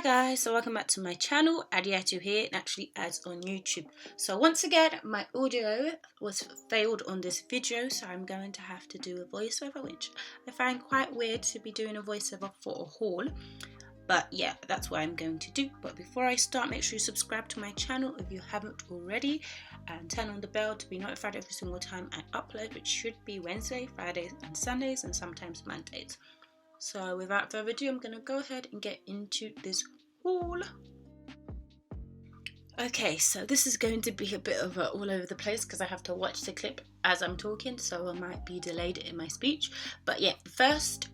guys, so welcome back to my channel, Adiatu here, Naturallyads on YouTube. So once again, my audio was failed on this video, so I'm going to have to do a voiceover, which I find quite weird to be doing a voiceover for a haul. But yeah, that's what I'm going to do. But before I start, make sure you subscribe to my channel if you haven't already, and turn on the bell to be notified every single time I upload, which should be Wednesday, Fridays and Sundays, and sometimes Mondays. So without further ado, I'm going to go ahead and get into this haul. Okay, so this is going to be a bit of all over the place because I have to watch the clip as I'm talking, so I might be delayed in my speech. But yeah, the first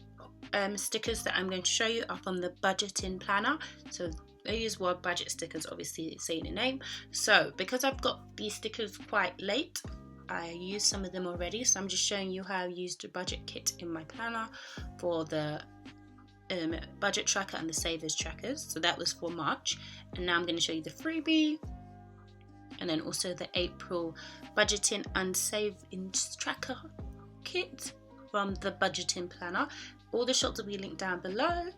stickers that I'm going to show you are from the budgeting planner. So these were budget stickers, obviously saying the name. So because I've got these stickers quite late, I used some of them already, so I'm just showing you how I used the budget kit in my planner for the budget tracker and the savers trackers. So that was for March, and now I'm going to show you the freebie and then also the April budgeting and savings tracker kit from the budgeting planner. All the shops will be linked down below.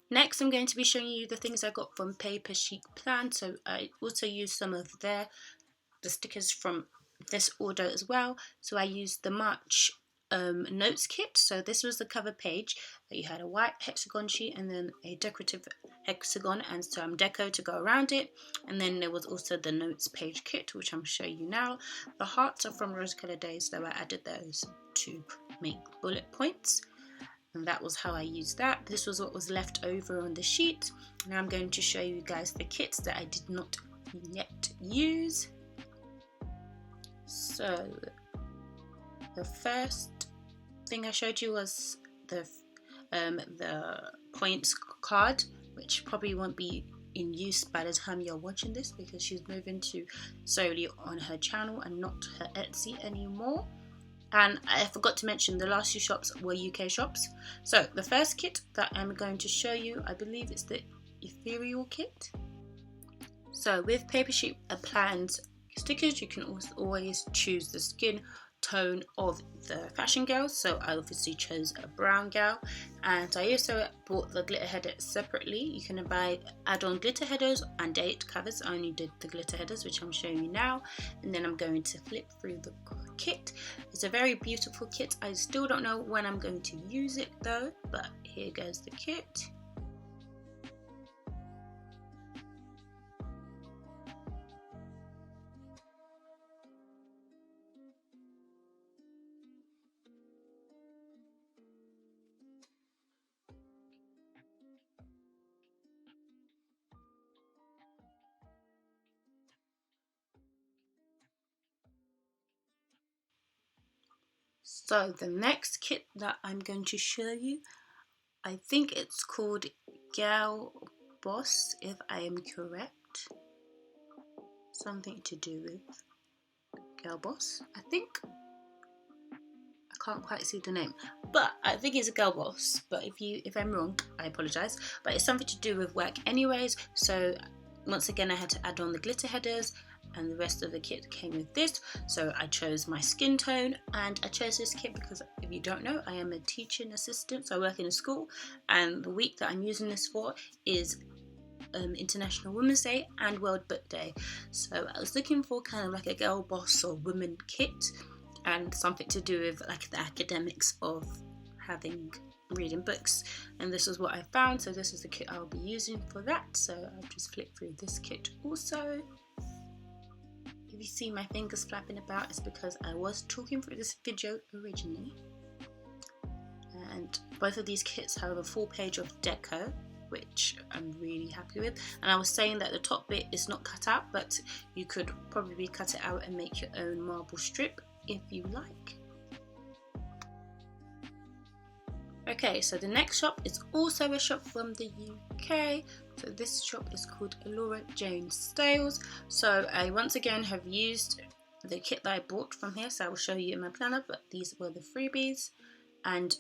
Next, I'm going to be showing you the things I got from PaperChicPlans. So I also used some of the stickers from this order as well. So I used the March notes kit. So this was the cover page. You had a white hexagon sheet and then a decorative hexagon and some deco to go around it. And then there was also the notes page kit, which I'm showing you now. The hearts are from Rose Colour Daze, so I added those to make bullet points. And that was how I used that. This was what was left over on the sheet. Now I'm going to show you guys the kits that I did not yet use. So the first thing I showed you was the points card, which probably won't be in use by the time you're watching this because she's moving to solely on her channel and not her Etsy anymore. And I forgot to mention the last two shops were UK shops. So the first kit that I'm going to show you, I believe it's the Ethereal kit. So with PaperChicPlans stickers, you can also always choose the skin tone of the fashion girl. So I obviously chose a brown girl, and I also bought the glitter header separately. You can add on glitter headers and date covers. I only did the glitter headers, which I'm showing you now, and then I'm going to flip through the kit. It's a very beautiful kit. I still don't know when I'm going to use it though, but here goes the kit. So the next kit that I'm going to show you, I think it's called Gal Boss, if I am correct. Something to do with Gal Boss, I think. I can't quite see the name, but I think it's a Girl Boss. But if I'm wrong, I apologise. But it's something to do with work anyways. So once again, I had to add on the glitter headers, and the rest of the kit came with this. So I chose my skin tone, and I chose this kit because if you don't know, I am a teaching assistant, so I work in a school, and the week that I'm using this for is International Women's Day and World Book Day. So I was looking for kind of like a girl boss or woman kit and something to do with like the academics of reading books, and this is what I found. So this is the kit I'll be using for that. So I'll just flip through this kit also. If you see my fingers flapping about, it's because I was talking through this video originally. And both of these kits have a full page of deco, which I'm really happy with. And I was saying that the top bit is not cut out, but you could probably cut it out and make your own marble strip if you like. Okay, so the next shop is also a shop from the UK. So this shop is called Laura Jane Stales. So I once again have used the kit that I bought from here, so I will show you in my planner, but these were the freebies. And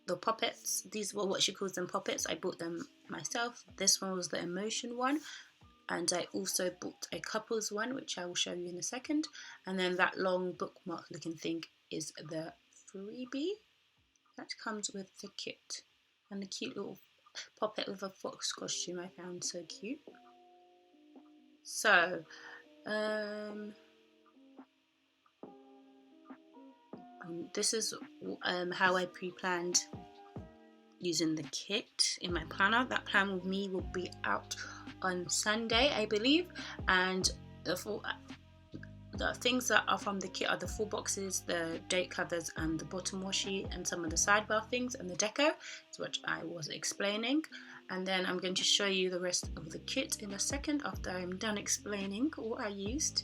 the poppets. These were what she calls them, poppets. I bought them myself. This one was the emotion one, and I also bought a couples one, which I will show you in a second. And then that long bookmark looking thing is the freebie that comes with the kit, and the cute little poppet with a fox costume I found so cute. So this is how I pre-planned using the kit in my planner. That plan with me will be out on Sunday, I believe, and the things that are from the kit are the full boxes, the date covers, and the bottom washi, and some of the sidebar things, and the deco, which I was explaining. And then I'm going to show you the rest of the kit in a second after I'm done explaining what I used.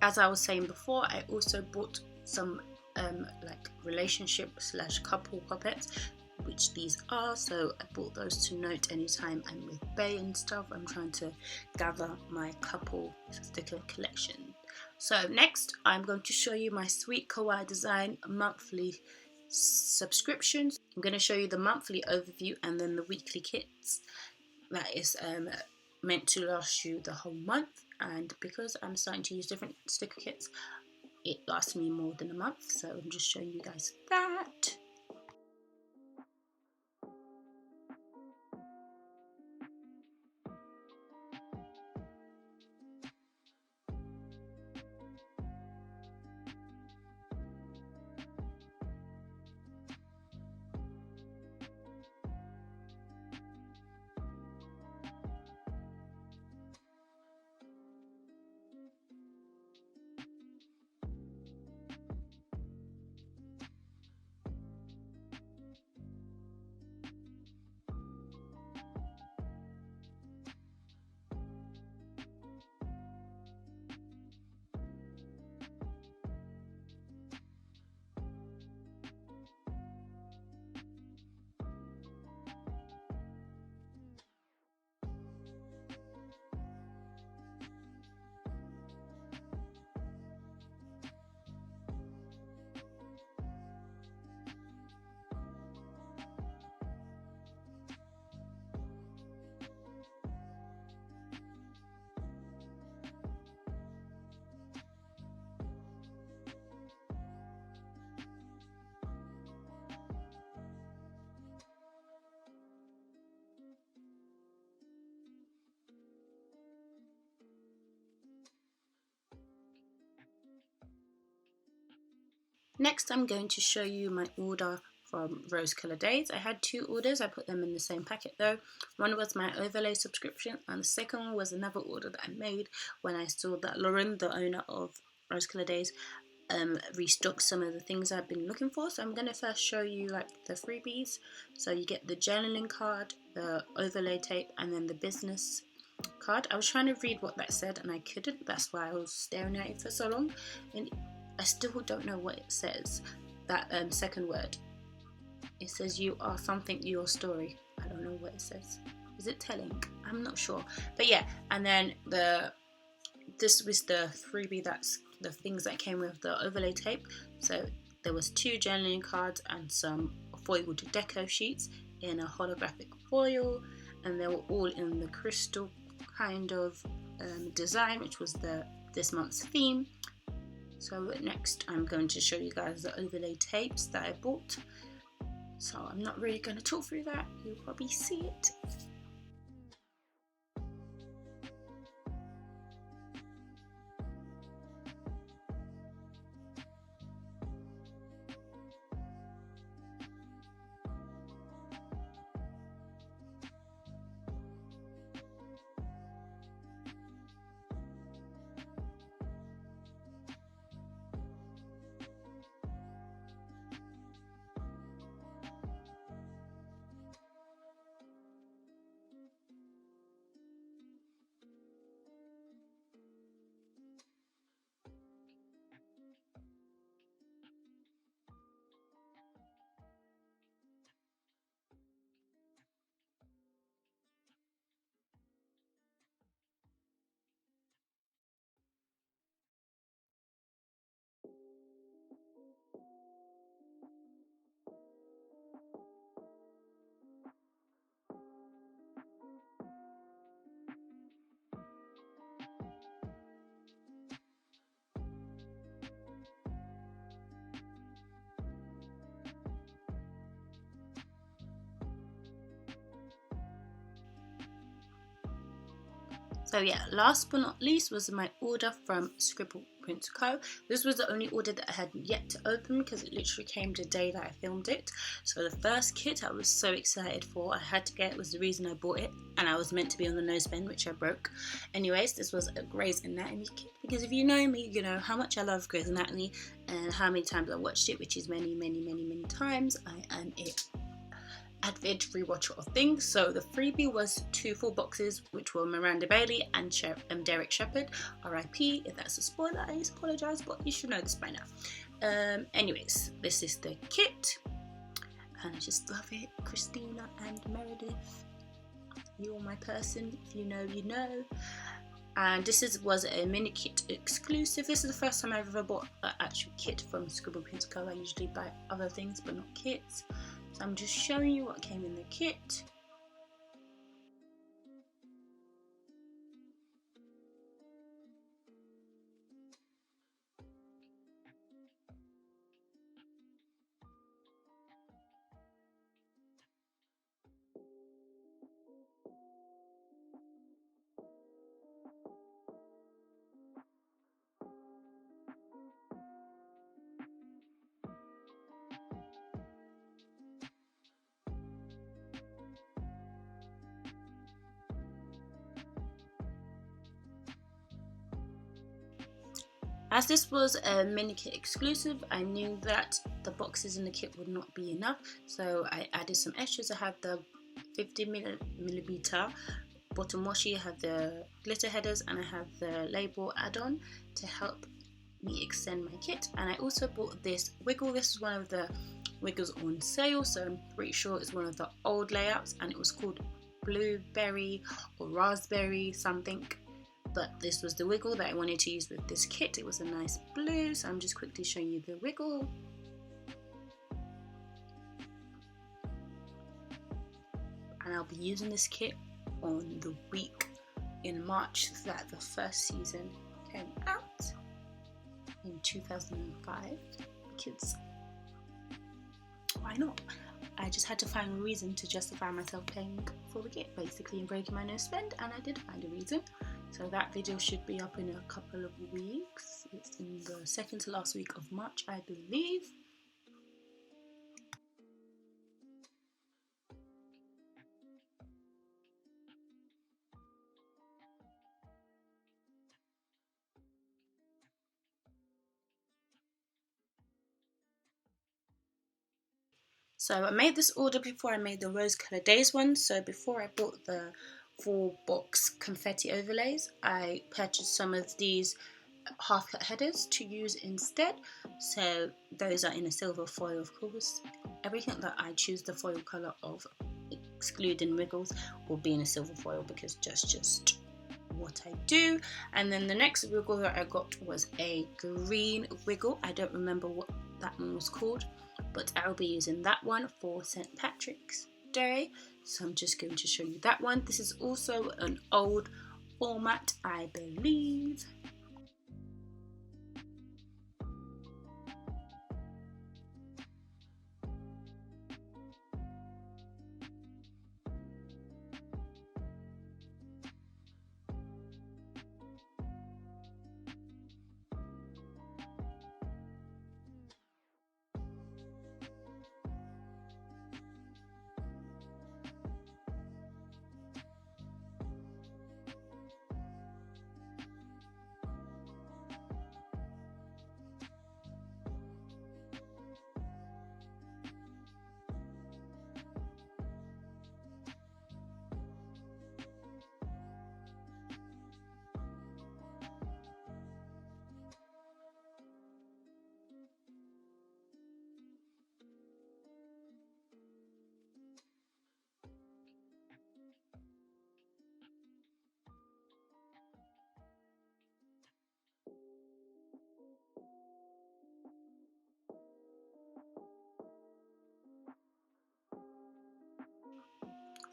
As I was saying before, I also bought some like relationship / couple poppets, which these are. So I bought those to note anytime I'm with Bay and stuff. I'm trying to gather my couple sticker collection. So next, I'm going to show you my SweetKawaiiDesign monthly subscriptions. I'm going to show you the monthly overview and then the weekly kits. That is meant to last you the whole month, and because I'm starting to use different sticker kits, it lasts me more than a month, so I'm just showing you guys that. Next, I'm going to show you my order from Rose Colour Daze. I had two orders. I put them in the same packet though. One was my overlay subscription, and the second one was another order that I made when I saw that Lauren, the owner of Rose Colour Daze, restocked some of the things I've been looking for. So I'm going to first show you like the freebies. So you get the journaling card, the overlay tape, and then the business card. I was trying to read what that said and I couldn't. That's why I was staring at it for so long, and I still don't know what it says. That second word. It says you are something, your story. I don't know what it says. Is it telling? I'm not sure. But yeah, and then this was the freebie. That's the things that came with the overlay tape. So there was 2 journaling cards and some foiled deco sheets in a holographic foil, and they were all in the crystal kind of design, which was this month's theme. So next I'm going to show you guys the overlay tapes that I bought. So I'm not really going to talk through that, you'll probably see it. So yeah, last but not least was my order from ScribblePrintsCo. This was the only order that I had yet to open because it literally came the day that I filmed it. So the first kit I was so excited for, I had to get, was the reason I bought it, and I was meant to be on the noseband, which I broke. Anyways, this was a Grey's Anatomy kit, because if you know me, you know how much I love Grey's Anatomy and how many times I watched it, which is many times. I am a avid rewatcher of things. So the freebie was 2 full boxes, which were Miranda Bailey and Derek Shepherd, RIP. If that's a spoiler, I apologize, but you should know this by now. Anyways, this is the kit and I just love it. Christina and Meredith, you're my person. If you know, you know. And this was a mini kit exclusive. This is the first time I've ever bought an actual kit from ScribblePrintsCo. I usually buy other things but not kits. So I'm just showing you what came in the kit. As this was a mini kit exclusive, I knew that the boxes in the kit would not be enough, so I added some extras. I had the 50mm bottom washi, I had the glitter headers, and I had the label add-on to help me extend my kit. And I also bought this wiggle. This is one of the wiggles on sale, so I'm pretty sure it's one of the old layouts, and it was called blueberry or raspberry something. But this was the wiggle that I wanted to use with this kit. It was a nice blue, so I'm just quickly showing you the wiggle. And I'll be using this kit on the week in March that the first season came out in 2005, because why not? I just had to find a reason to justify myself paying for the kit, basically, and breaking my nose spend, and I did find a reason. So that video should be up in a couple of weeks. It's in the second to last week of March, I believe. So I made this order before I made the rose colour Daze one. So before I bought the 4-box confetti overlays, I purchased some of these half cut headers to use instead. So those are in a silver foil, of course. Everything that I choose the foil colour of, excluding wiggles, will be in a silver foil, because just what I do. And then the next wiggle that I got was a green wiggle. I don't remember what that one was called, but I'll be using that one for St. Patrick's Day. So I'm just going to show you that one. This is also an old format, I believe.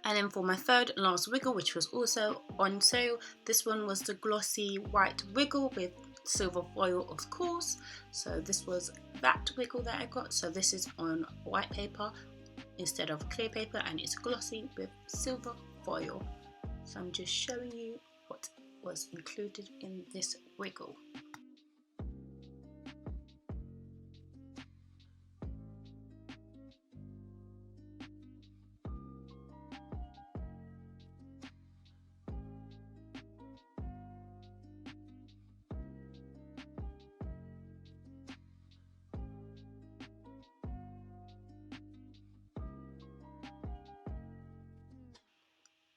And then for my third and last wiggle, which was also on sale, this one was the glossy white wiggle with silver foil, of course. So this was that wiggle that I got. So this is on white paper instead of clear paper, and it's glossy with silver foil. So I'm just showing you what was included in this wiggle.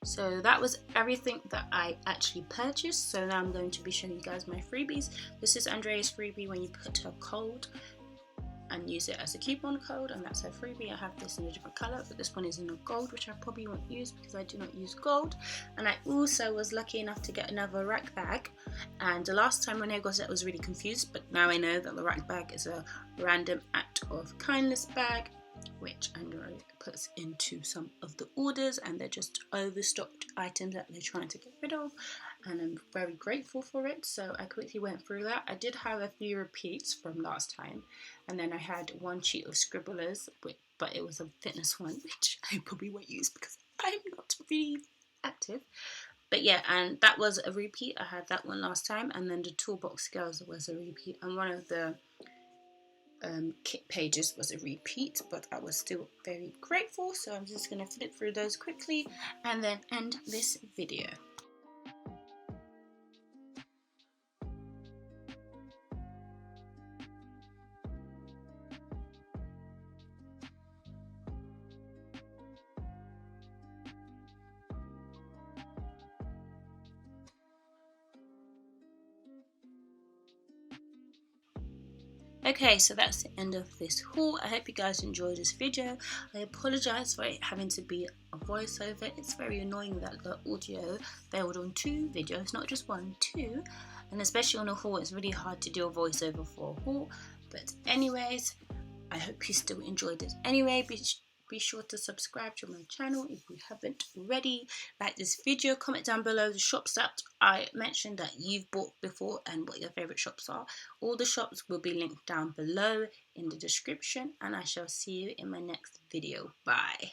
So that was everything that I actually purchased. So now I'm going to be showing you guys my freebies. This is Andrea's freebie when you put her code and use it as a coupon code, and that's her freebie. I have this in a different color, but this one is in a gold, which I probably won't use because I do not use gold. And I also was lucky enough to get another rack bag, and the last time when I got it I was really confused, but now I know that the rack bag is a random act of kindness bag, which Andrea puts into some of the orders, and they're just overstocked items that they're trying to get rid of, and I'm very grateful for it. So I quickly went through that. I did have a few repeats from last time, and then I had one sheet of scribblers, but it was a fitness one, which I probably won't use because I'm not really active. But yeah, and that was a repeat. I had that one last time, and then the Toolbox Girls was a repeat, and one of the kit pages was a repeat, but I was still very grateful. So I'm just going to flip through those quickly and then end this video. Okay, so that's the end of this haul. I hope you guys enjoyed this video. I apologize for it having to be a voiceover. It's very annoying that the audio failed on 2 videos, not just 1, 2. And especially on a haul, it's really hard to do a voiceover for a haul. But anyways, I hope you still enjoyed it anyway. Be sure to subscribe to my channel if you haven't already. Like this video, comment down below the shops that I mentioned that you've bought before and what your favourite shops are. All the shops will be linked down below in the description, and I shall see you in my next video. Bye.